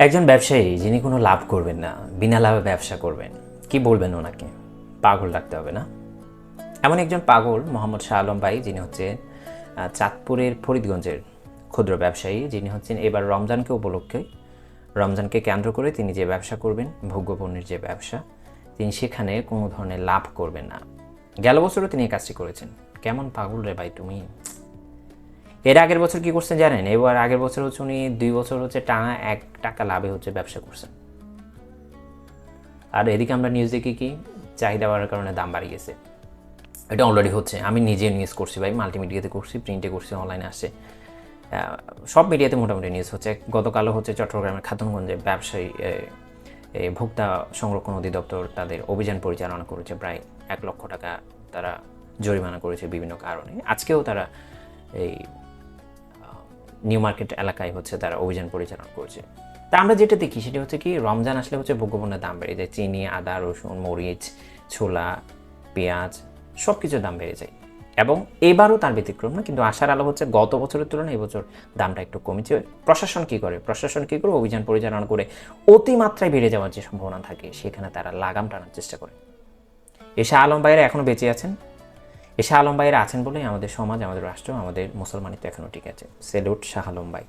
একজন ব্যবসায়ী যিনি কোনো লাভ করবেন না, বিনা লাভে ব্যবসা করবেন, কি বলবেন ওনাকে? পাগল ডাকতে হবে না? এমন একজন পাগল মোহাম্মদ শাহ আলম ভাই, যিনি হচ্ছেন চাঁদপুরের ফরিদগঞ্জের ক্ষুদ্র ব্যবসায়ী, যিনি হচ্ছেন এবার রমজানকে উপলক্ষে, রমজানকে কেন্দ্র করে তিনি যে ব্যবসা করবেন, ভোগ্যপণ্যের যে ব্যবসা, তিনি সেখানে কোনো ধরনের লাভ করবেন না। গেল বছরও তিনি এই কাজটি করেছেন। কেমন পাগল রে ভাই তুমি! এর আগের বছর কি করছেন জানেন? এবার আগের বছর হচ্ছে উনি 2 বছর হচ্ছে টানা 1 টাকা লাভে হচ্ছে ব্যবসা করছেন। আর এদিকে আমরা নিউজ দেখি কি, চাহিদা বাড়ার কারণে দাম বাড়িয়ে গেছে। এটা অলরেডি হচ্ছে। আমি নিজে নিউজ করছি ভাই, মাল্টিমিডিয়াতে করছি, প্রিন্টে করছি, অনলাইনে আসছে। সব মিডিয়াতে মোটামুটি নিউজ হচ্ছে। গতকালও হচ্ছে চট্টগ্রামের খাতুনগঞ্জে ব্যবসায়ী ভোক্তা সংরক্ষণ অধিদপ্তর তাদের অভিযান পরিচালনা করেছে। প্রায় 1 লক্ষ টাকা তারা জরিমানা করেছে বিভিন্ন কারণে। আজকেও তারা এই নিউ মার্কেট এলাকায় হচ্ছে তারা অভিযান পরিচালনা করছে। তা আমরা যেটা দেখি সেটা হচ্ছে কি, রমজান আসলে হচ্ছে ভোগ্যপণ্যের দাম বেড়ে যায়। চিনি, আদা, রসুন, মরিচ, ছোলা, পেঁয়াজ সব কিছুর দাম বেড়ে যায়। এবং এবারও তার ব্যতিক্রম না, কিন্তু আশার আলো হচ্ছে গত বছরের তুলনায় এবছর দামটা একটু কমেছে। প্রশাসন কী করে? অভিযান পরিচালনা করে অতিমাত্রায় বেড়ে যাওয়ার যে সম্ভাবনা থাকে সেখানে তারা লাগাম টানার চেষ্টা করে। শাহ আলম ভাইয়েরা এখনও বেঁচে আছেন। শাহ আলম ভাইয়েরা আছেন বলেই আমাদের সমাজ, আমাদের রাষ্ট্র, আমাদের মুসলমানিত্ব এখনও ঠিক আছে। সেলুট শাহ আলম ভাই।